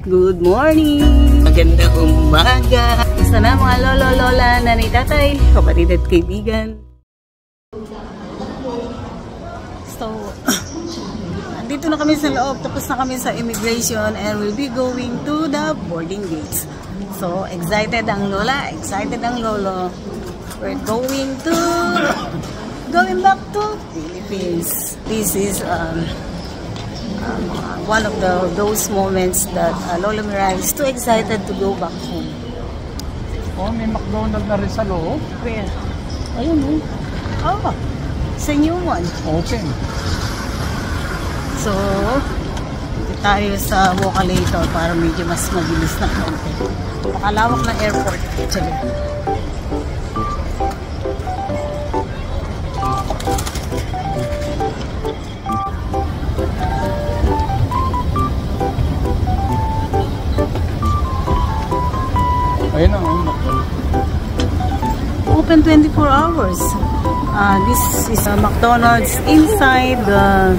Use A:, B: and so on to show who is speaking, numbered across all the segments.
A: Good morning! Magandang umaga! Gusto na mga lolo-lola, nanay, tatay, kapatid at kaibigan. So, dito na kami sa loob, tapos na kami sa immigration and we'll be going to the boarding gates. So, excited ang lola, excited ang lolo. We're going back to Philippines. This is one of those moments that Lola Mirai is too excited to go back home.
B: Oh, may McDonald's na rin sa loob.
A: Where? Ayun oh. Sa new one.
B: Open.
A: So, dito tayo sa Vocalator para medyo mas mabilis na konti. Nakalawak ng airport actually.
B: Ayun na,
A: open 24 hours. This is McDonald's inside the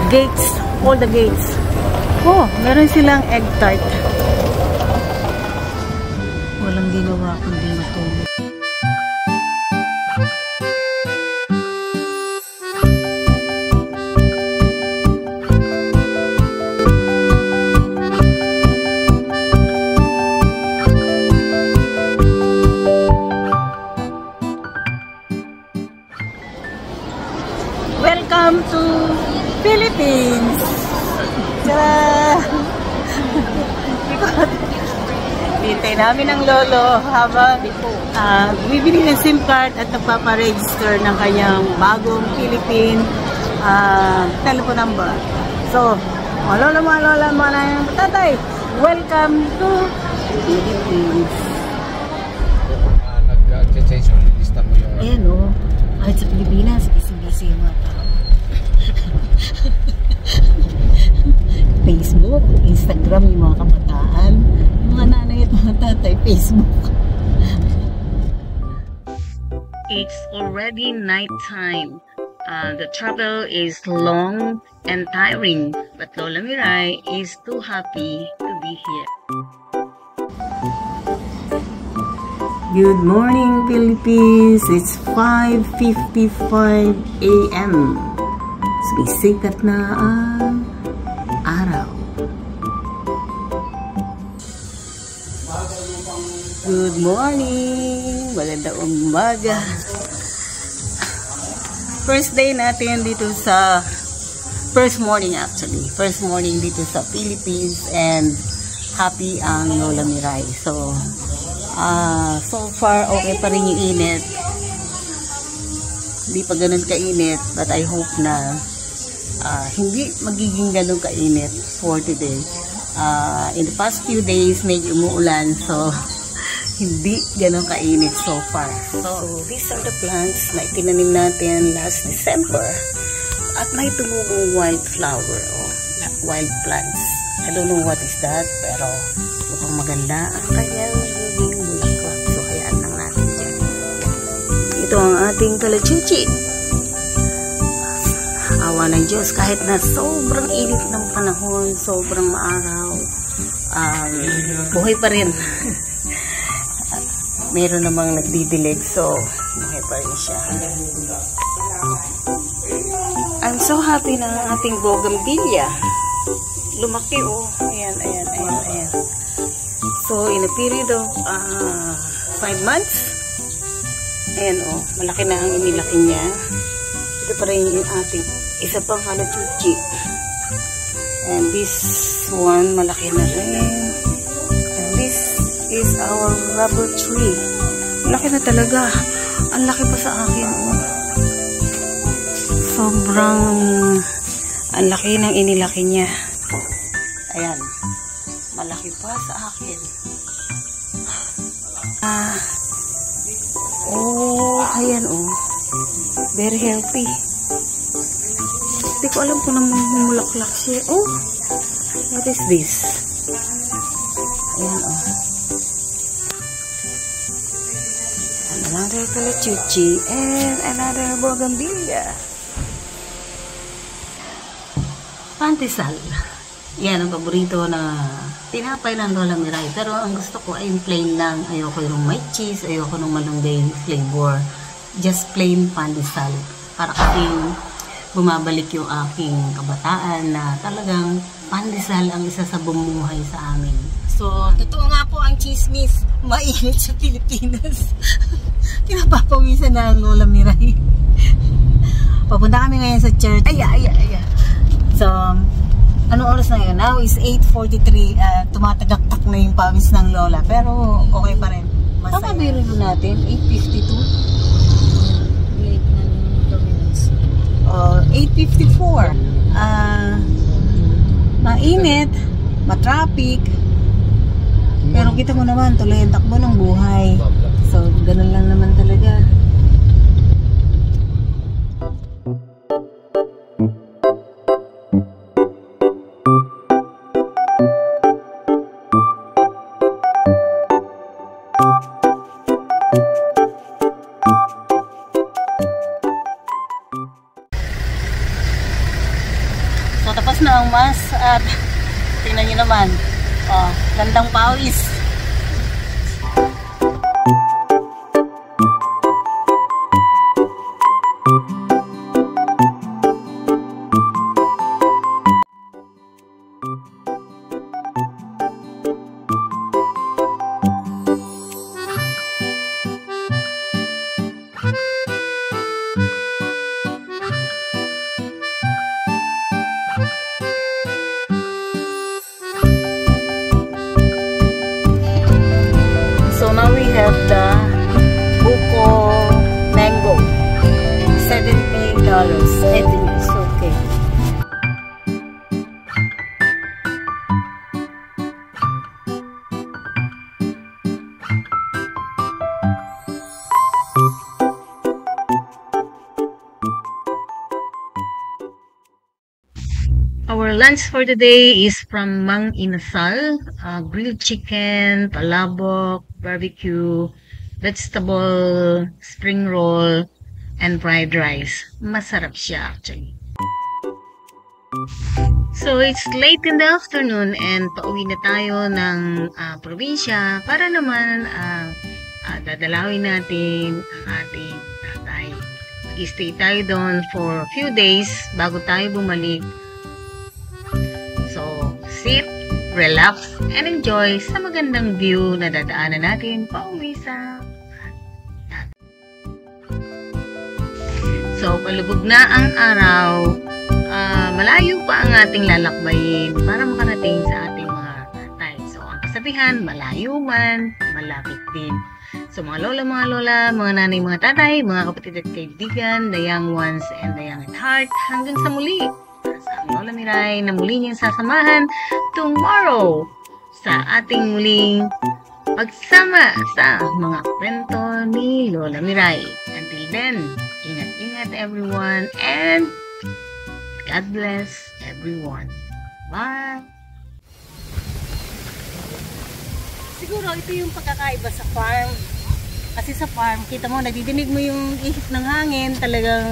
A: gates, all the gates. Oh, meron silang egg tart. Walang ginawa kundi matulog. Welcome to Philippines! Tara! Hintay namin ang lolo habang bibili ng SIM card at nagpaparegister ng kanyang bagong Philippine telephone number. So, mga lola, mga tatay, welcome to Philippines!
B: nag-change mo, lista mo yung...
A: Ayan o, kahit sa Pilipinas, gising-gising mga tao. Facebook, Instagram, yung mga kabataan, yung mga nanay at mga tatay, Facebook. It's already nighttime. The travel is long and tiring, but Lola Mirai is too happy to be here. Good morning, Philippines! It's 5:55 a.m. Sumisikat na ang araw. Good morning! Magandang umaga! First day natin dito sa... First morning dito sa Philippines and happy ang Lola Mirai. So far okay pa rin yung init. Hindi pa ganun kainit, but I hope na hindi magiging ganun kainit for today. In the past few days, medyo umuulan, so hindi ganun kainit so far. So, these are the plants na itinanim natin last December. At may tumubong white flower, wild plants. I don't know what is that, pero mukhang maganda ang kanyang moving bulaklak. So, hayaan lang natin dyan. Ito ang ating kalachuchi. Awa ng Diyos, kahit na sobrang init ng panahon, sobrang maaraw, buhay pa rin. Meron namang nagdidilig, so buhay pa rin siya. I'm so happy na ang ating bougainvillea. Lumaki ayan. So in a period of 5 months, ayan malaki na ang inilaki niya. Ito pa rin yung ating isa pang kalachuchi. And this one, malaki na rin. And this is our rubber tree. Malaki na talaga. Ang laki pa sa akin. Sobrang ang laki ng inilaki niya. Ayan. Malaki pa sa akin. Ayan very healthy. Hindi ko alam kung namumulaklak siya. What is this? Ayan another kalachuchi and another bougainvillea. Pantisal. Yan ang paborito na tinapay ng Lola Miray. Pero ang gusto ko ay plain lang. Ayoko yung may cheese, ayoko ng malunggay flavor. Just plain pandesal. Para kasi bumabalik yung aking kabataan na talagang pandesal ang isa sa bumuhay sa amin. So, totoo nga po ang chismis. Mainit sa Pilipinas. Pinapapawisan na ang Lola Miray. Papunta kami ngayon sa church. So, anong oras na yun? Now is 8:43. Tumatagaktak na yung pawis ng Lola. Pero okay pa rin. Tama ba yung natin? 8:52? Late na ng minutes. 8:54. Mainit. Matraffic. Pero kita mo naman, tuloy ang takbo ng buhay. So, ganun lang naman talaga. So, tapos na ang mas at tingnan nyo naman. Oh, gandang pawis. So now we have the buko mango, $70. I think it's okay. Our lunch for today is from Mang Inasal, grilled chicken, palabok, barbecue, vegetable, spring roll, and fried rice. Masarap siya actually. So it's late in the afternoon and pauwi na tayo ng probinsya para naman dadalawin natin ang ating tatay. Mag-stay tayo doon for a few days bago tayo bumalik. So, sit, relax, and enjoy sa magandang view na dadaanan natin pauwi sa tatay. So, palubog na ang araw. Malayo pa ang ating lalakbayin para makarating sa ating mga tatay. So, ang kasabihan, malayo man, malapit din. So, mga lola, mga nanay, mga tatay, mga kapatid at kaibigan, the young ones and the young at heart, hanggang sa muli. Sa Lola Miray na muli niyang sasamahan tomorrow sa ating muling pagsama sa mga kwento ni Lola Miray. Until then, ingat-ingat everyone and God bless everyone. Bye! Siguro ito yung pagkakaiba sa farm. Kasi sa farm, kita mo, nadidinig mo yung ihip ng hangin, talagang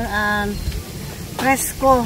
A: presko.